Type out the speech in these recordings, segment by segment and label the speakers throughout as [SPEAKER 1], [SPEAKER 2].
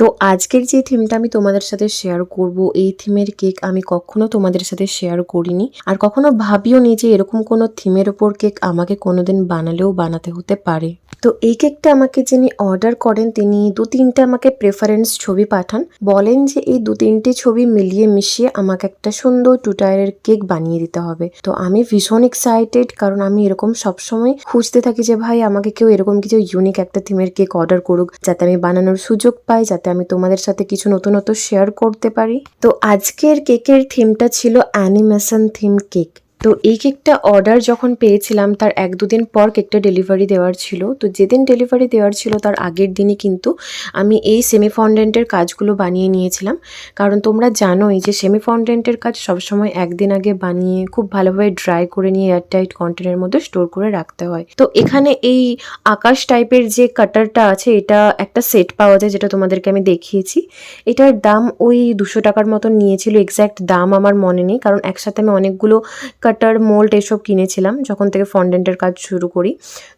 [SPEAKER 1] তো আজকের যে থিমটা আমি তোমাদের সাথে শেয়ার করব, এই থিমের কেক আমি কখনো তোমাদের সাথে শেয়ার করিনি, আর কখনো ভাবিও নি যে এরকম কোনো থিমের ওপর কেক আমাকে কোনোদিন বানালেও বানাতে হতে পারে। তো এই কেকটা আমাকে যিনি অর্ডার করেন তিনি 2-3টে আমাকে প্রেফারেন্স ছবি পাঠান, বলেন যে এই 2-3টে ছবি মিলিয়ে মিশিয়ে আমাকে একটা সুন্দর 2 টায়ারের কেক বানিয়ে দিতে হবে। তো আমি ভীষণ এক্সাইটেড, কারণ আমি এরকম সবসময় খুঁজতে থাকি যে ভাই আমাকে কেউ এরকম কিছু ইউনিক একটা থিমের কেক অর্ডার করুক, যাতে আমি বানানোর সুযোগ পাই, যাতে আমি তোমাদের সাথে কিছু নতুনত্ব শেয়ার করতে পারি। তো আজকের কেকের থিমটা ছিল অ্যানিমেশন থিম কেক। তো এই কেকটা অর্ডার যখন পেয়েছিলাম তার 1-2 দিন পর কেকটা ডেলিভারি দেওয়ার ছিল। তো যেদিন ডেলিভারি দেওয়ার ছিল তার আগের দিনই কিন্তু আমি এই সেমি ফন্ডেন্টের কাজগুলো বানিয়ে নিয়েছিলাম, কারণ তোমরা জানোই যে সেমি ফন্ডেন্টের কাজ সবসময় একদিন আগে বানিয়ে খুব ভালোভাবে ড্রাই করে নিয়ে এয়ারটাইট কন্টেনারের মধ্যে স্টোর করে রাখতে হয়। তো এখানে এই আকাশ টাইপের যে কাটারটা আছে এটা একটা সেট পাওয়া যায়, যেটা তোমাদেরকে আমি দেখিয়েছি। এটার দাম ওই 200 টাকার মতন নিয়েছিল, এক্স্যাক্ট দাম আমার মনে নেই, কারণ একসাথে আমি অনেকগুলো কাটার মোল্ড এসব কিনেছিলাম যখন থেকে ফন্ডেন্টের কাজ শুরু করি।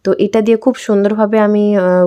[SPEAKER 1] তো এটা দিয়ে খুব সুন্দরভাবে আমি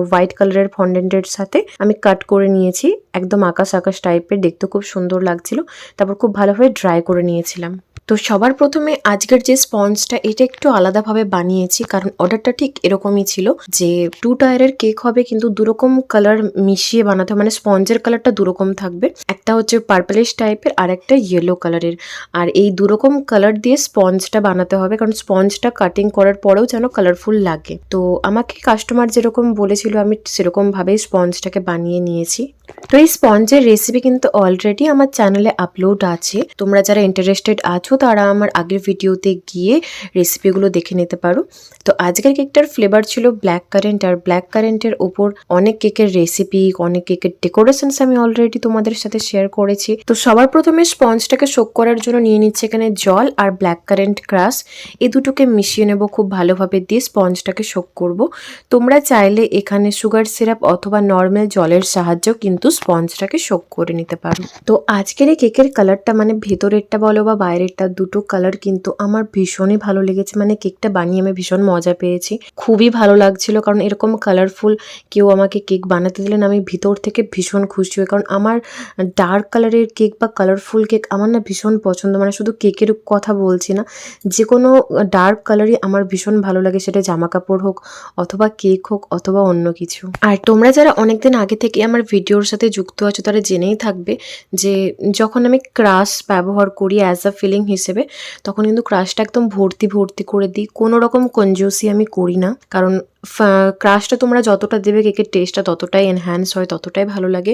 [SPEAKER 1] হোয়াইট কালারের ফন্ডেন্টের সাথে আমি কাট করে নিয়েছি, একদম আকাশ আকাশ টাইপের, দেখতে খুব সুন্দর লাগছিল। তারপর খুব ভালোভাবে ড্রাই করে নিয়েছিলাম। তো সবার প্রথমে আজকের যে স্পঞ্জটা এটা একটু আলাদাভাবে বানিয়েছি, কারণ অর্ডারটা ঠিক এরকমই ছিল যে 2 টায়ারের কেক হবে, কিন্তু দুরকম কালার মিশিয়ে বানাতে হবে, মানে স্পঞ্জের কালারটা দুরকম থাকবে, একটা হচ্ছে পার্পলিশ টাইপের আর একটা ইয়েলো কালারের। আর এই দুরকম কালার দিয়ে স্পঞ্জটা বানাতে হবে, কারণ স্পঞ্জটা কাটিং করার পরেও যেন কালারফুল লাগে। তো আমাকে কাস্টমার যেরকম বলেছিল আমি সেরকমভাবেই স্পঞ্জটাকে বানিয়ে নিয়েছি। তো এই স্পঞ্জের রেসিপি কিন্তু অলরেডি আমার চ্যানেলে আপলোড আছে, তোমরা যারা ইন্টারেস্টেড আছো তারা আমার আগের ভিডিওতে গিয়ে রেসিপিগুলো দেখে নিতে পারো। তো আজকের কেকটার ফ্লেভার ছিল ব্ল্যাক কারেন্ট, আর ব্ল্যাক কারেন্টের ওপর অনেক কেকের রেসিপি, অনেক কেকের ডেকোরেশনস আমি অলরেডি তোমাদের সাথে শেয়ার করেছি। তো সবার প্রথমে স্পঞ্জটাকে সোক করার জন্য নিয়ে নিচ্ছে এখানে জল আর ব্ল্যাক কারেন্ট ক্রাশ, এই দুটোকে মিশিয়ে নেব খুব ভালোভাবে, দিয়ে স্পঞ্জটাকে সোক করব। তোমরা চাইলে এখানে সুগার সিরাপ অথবা নর্মাল জলের সাহায্যেও কিন্তু স্পঞ্জটাকে সোক করে নিতে পারো। তো আজকের এই কেকের কালারটা, মানে ভেতরেরটা বলো বা বাইরেরটা, দুটো কালার কিন্তু আমার ভীষণই ভালো লেগেছে। মানে কেকটা বানিয়ে আমি ভীষণ মজা পেয়েছি, খুবই ভালো লাগছিল, কারণ এরকম কালারফুল কেউ আমাকে কেক বানাতে দিলেন আমি ভিতর থেকে ভীষণ খুশি হই, কারণ আমার ডার্ক কালারের কেক বা কালারফুল কেক আমার না ভীষণ পছন্দ। মানে শুধু কেকের কথা বলছি না, যে কোনো ডার্ক কালারই আমার ভীষণ ভালো লাগে, সেটা জামা কাপড় হোক অথবা কেক হোক অথবা অন্য কিছু। আর তোমরা যারা অনেকদিন আগে থেকে আমার ভিডিওর সাথে যুক্ত আছো তারা জেনেই থাকবে যে যখন আমি ক্রাশ ব্যবহার করি অ্যাজ আ ফিলিং হিসেবে, তখন কিন্তু ক্রাশটা একদম ভর্তি ভর্তি করে দিই, কোনো রকম কনজুসি আমি করি না, কারণ ক্রাশটা তোমরা যতটা দেবে কেকের টেস্টটা ততটাই এনহ্যান্স হয়, ততটাই ভালো লাগে।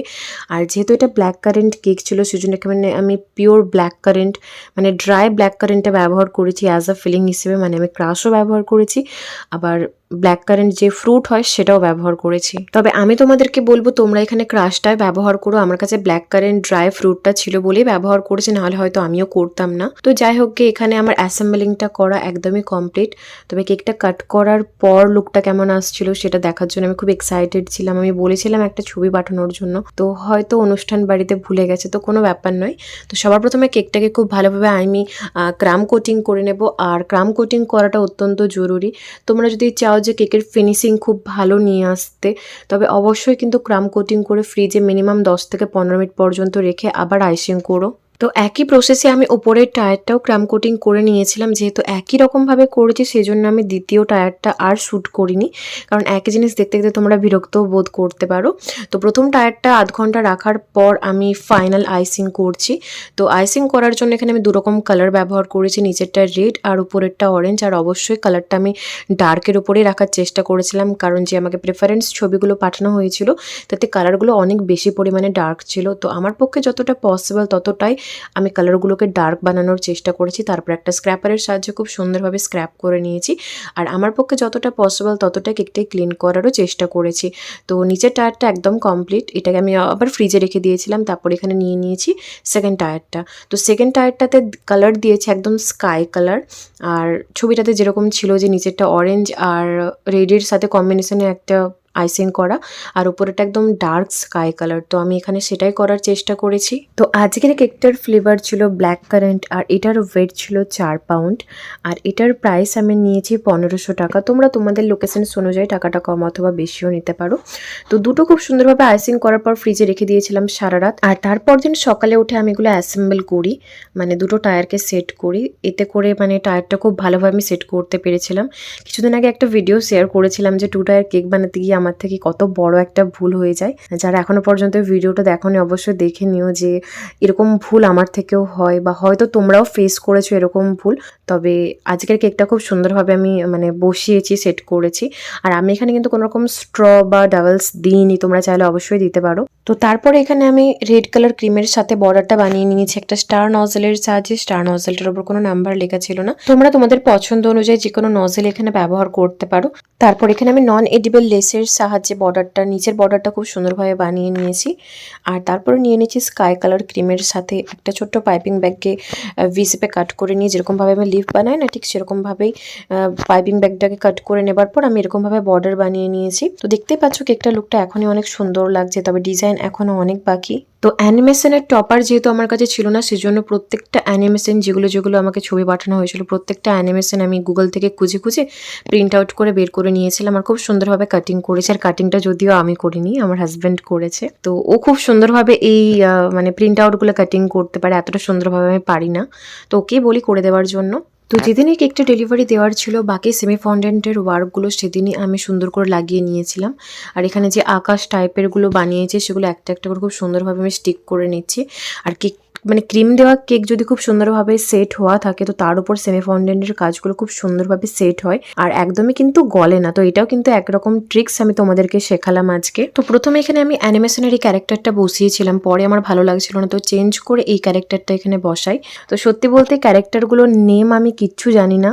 [SPEAKER 1] আর যেহেতু এটা ব্ল্যাক কারেন্ট কেক ছিল সেজন্য মানে আমি পিওর ব্ল্যাক কারেন্ট, মানে ড্রাই ব্ল্যাক কারেন্টটা ব্যবহার করেছি অ্যাজ আ ফিলিং হিসেবে, মানে আমি ক্রাশও ব্যবহার করেছি, আবার ব্ল্যাক কারেন্ট যে ফ্রুট হয় সেটাও ব্যবহার করেছি। তবে আমি তোমাদেরকে বলবো তোমরা এখানে ক্রাশটাই ব্যবহার করো, আমার কাছে ব্ল্যাক কারেন্ট ড্রাই ফ্রুটটা ছিল বলেই ব্যবহার করেছি, নাহলে হয়তো আমিও করতাম না। তো যাই হোক, এখানে আমার অ্যাসেম্বলিংটা করা একদমই কমপ্লিট। তবে কেকটা কাট করার পর লুকটা কেমন আসছিল সেটা দেখার জন্য আমি খুব এক্সাইটেড ছিলাম। আমি বলেছিলাম একটা ছবি পাঠানোর জন্য, তো হয়তো অনুষ্ঠান বাড়িতে ভুলে গেছে, তো কোনো ব্যাপার নয়। তো সবার প্রথমে কেকটাকে খুব ভালোভাবে আমি ক্রাম কোটিং করে নেব, আর ক্রাম কোটিং করাটা অত্যন্ত জরুরি। তোমরা যদি চাও যে কেকের ফিনিশিং খুব ভালো নিয়ে আসতে, তবে অবশ্যই কিন্তু ক্রাম কোটিং করে ফ্রিজে মিনিমাম 10 থেকে 15 মিনিট পর্যন্ত রেখে আবার আইসিং করো। তো একই প্রসেসে আমি ওপরের টায়ারটাও ক্রাম কোটিং করে নিয়েছিলাম, যেহেতু একই রকমভাবে করেছি সেজন্য আমি দ্বিতীয় টায়ারটা আর শ্যুট করিনি, কারণ একই জিনিস দেখতে দেখতে তোমরা বিরক্ত বোধ করতে পারো। তো প্রথম টায়ারটা আধ ঘন্টা রাখার পর আমি ফাইনাল আইসিং করছি। তো আইসিং করার জন্য এখানে আমি দুরকম কালার ব্যবহার করেছি, নিচেরটা রেড আর উপরেরটা অরেঞ্জ, আর অবশ্যই কালারটা আমি ডার্কের উপরেই রাখার চেষ্টা করেছিলাম, কারণ যে আমাকে প্রেফারেন্স ছবিগুলো পাঠানো হয়েছিল তাতে কালারগুলো অনেক বেশি পরিমাণে ডার্ক ছিল। তো আমার পক্ষে যতটা পসিবল ততটাই আমি কালারগুলোকে ডার্ক বানানোর চেষ্টা করেছি। তারপর একটা স্ক্র্যাপারের সাহায্যে খুব সুন্দরভাবে স্ক্র্যাপ করে নিয়েছি, আর আমার পক্ষে যতটা পসিবল ততটা কেকটাই ক্লিন করারও চেষ্টা করেছি। তো নিচের টায়ারটা একদম কমপ্লিট, এটাকে আমি আবার ফ্রিজে রেখে দিয়েছিলাম। তারপর এখানে নিয়ে নিয়েছি সেকেন্ড টায়ারটা। তো সেকেন্ড টায়ারটাতে কালার দিয়েছি একদম স্কাই কালার, আর ছবিটাতে যেরকম ছিল যে নিচেরটা অরেঞ্জ আর রেডের সাথে কম্বিনেশনে একটা আইসিং করা, আর উপরেটা একদম ডার্ক স্কাই কালার। তো আমি এখানে সেটাই করার চেষ্টা করেছি। তো আজকের কেকটার ফ্লেভার ছিল ব্ল্যাক কারেন্ট, আর এটার ওয়েট ছিল 4 পাউন্ড, আর এটার প্রাইস আমি নিয়েছি 1500 টাকা। তোমরা তোমাদের লোকেশনস অনুযায়ী টাকাটা কম অথবা বেশিও নিতে পারো। তো দুটো খুব সুন্দরভাবে আইসিং করার পর ফ্রিজে রেখে দিয়েছিলাম সারা রাত। আর তারপর দিন সকালে উঠে আমি এগুলো অ্যাসেম্বল করি, মানে দুটো টায়ারকে সেট করি। এতে করে মানে টায়ারটা খুব ভালোভাবে আমি সেট করতে পেরেছিলাম। কিছুদিন আগে একটা ভিডিও শেয়ার করেছিলাম যে 2 টায়ার কেক বানাতে গিয়ে আমার থেকে কত বড় একটা ভুল হয়ে যায়। যারা এখনো পর্যন্ত ভিডিওটা দেখোনি অবশ্যই দেখে নিও যে এরকম ভুল আমার থেকেও হয়, বা হয়তো তোমরাও ফেস করেছো এরকম ভুল। তবে আজকের কেকটা খুব সুন্দরভাবে আমি মানে বসিয়েছি, সেট করেছি। আর আমি এখানে কিন্তু কোনো রকম স্ট্র বা ডাবলস দিইনি, তোমরা চাইলে অবশ্যই দিতে পারো। তো তারপরে এখানে আমি রেড কালার ক্রিমের সাথে বর্ডারটা বানিয়ে নিয়েছি একটা স্টার নজলের সাহায্যে। স্টার নজলটার উপর কোনো নাম্বার লেখা ছিল না, তোমরা তোমাদের পছন্দ অনুযায়ী যে কোনো নজল এখানে ব্যবহার করতে পারো। তারপর এখানে আমি নন এডিবল লেসের সাহায্যে বর্ডারটা, নিচের বর্ডারটা খুব সুন্দরভাবে বানিয়ে নিয়েছি। আর তারপরে নিয়ে নিয়েছি স্কাই কালার ক্রিমের সাথে একটা ছোট্ট পাইপিং ব্যাগকে ভি শেপে কাট করে নিয়ে, যেরকমভাবে আমি লিফ বানাই না ঠিক সেরকমভাবেই পাইপিং ব্যাগটাকে কাট করে নেবার পর আমি এরকমভাবে বর্ডার বানিয়ে নিয়েছি। তো দেখতেই পাচ্ছ কেকটা লুকটা এখনই অনেক সুন্দর লাগছে, তবে ডিজাইন এখনো অনেক বাকি। তো অ্যানিমেশনের টপার যেহেতু আমার কাছে ছিল না, সেজন্য প্রত্যেকটা অ্যানিমেশন যেগুলো যেগুলো আমাকে ছবি পাঠানো হয়েছিল প্রত্যেকটা অ্যানিমেশন আমি গুগল থেকে খুঁজে খুঁজে প্রিন্ট আউট করে বের করে নিয়েছিলাম। আর খুব সুন্দরভাবে কাটিং করেছে, আর কাটিংটা যদিও আমি করিনি, আমার হাজব্যান্ড করেছে। তো ও খুব সুন্দরভাবে এই মানে প্রিন্ট আউটগুলো কাটিং করতে পারে, এতটা সুন্দরভাবে আমি পারি না, তো ওকেই বলি করে দেওয়ার জন্য। তো যেদিনই কেকটা ডেলিভারি দেওয়ার ছিল বাকি সেমি ফন্ডেন্টের ওয়ার্কগুলো সেদিনই আমি সুন্দর করে লাগিয়ে নিয়েছিলাম। আর এখানে যে আকাশ টাইপেরগুলো বানিয়েছে সেগুলো একটা একটা করে খুব সুন্দরভাবে আমি স্টিক করে নিচ্ছি। আর কেক মানে ক্রিম দেওয়া কেক যদি খুব সুন্দরভাবে সেট হওয়া থাকে তো তার উপর সেমি ফন্ডেন্টের কাজগুলো খুব সুন্দরভাবে সেট হয়, আর একদমই কিন্তু গলে না। তো এটাও কিন্তু একরকম ট্রিক্স আমি তোমাদেরকে শেখালাম আজকে। তো প্রথমে এখানে আমি অ্যানিমেশনের এই ক্যারেক্টারটা বসিয়েছিলাম, পরে আমার ভালো লাগছিল না তো চেঞ্জ করে এই ক্যারেক্টারটা এখানে বসাই। তো সত্যি বলতে ক্যারেক্টারগুলোর নেম আমি কিচ্ছু জানি না,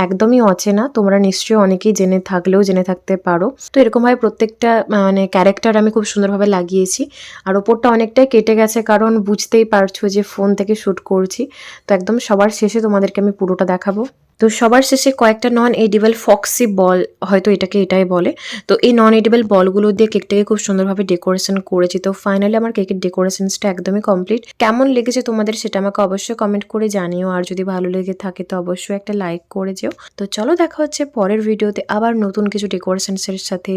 [SPEAKER 1] একদমই অচেনা, তোমরা নিশ্চয়ই অনেকেই জেনে থাকলেও জেনে থাকতে পারো। তো এরকমভাবে প্রত্যেকটা মানে ক্যারেক্টার আমি খুব সুন্দরভাবে লাগিয়েছি। আর ওপরটা অনেকটাই কেটে গেছে, কারণ বুঝতেই পারছো যে ফোন থেকে শ্যুট করছি। তো একদম সবার শেষে তোমাদেরকে আমি পুরোটা দেখাবো। তো সবার শেষে কয়েকটা নন এডিবল ফক্সি বল, হয়তো এটাকে এটাই বলে, তো এই নন এডিবল বলগুলো দিয়ে কেকটাকে খুব সুন্দরভাবে ডেকোরেশন করেছি। তো ফাইনালি আমার কেকের ডেকোরেশনসটা একদমই কমপ্লিট। কেমন লেগেছে তোমাদের সেটা আমাকে অবশ্যই কমেন্ট করে জানিও, আর যদি ভালো লেগে থাকে তো অবশ্যই একটা লাইক করে যেও। তো চলো দেখা হচ্ছে পরের ভিডিওতে আবার নতুন কিছু ডেকোরেশনসের সাথে।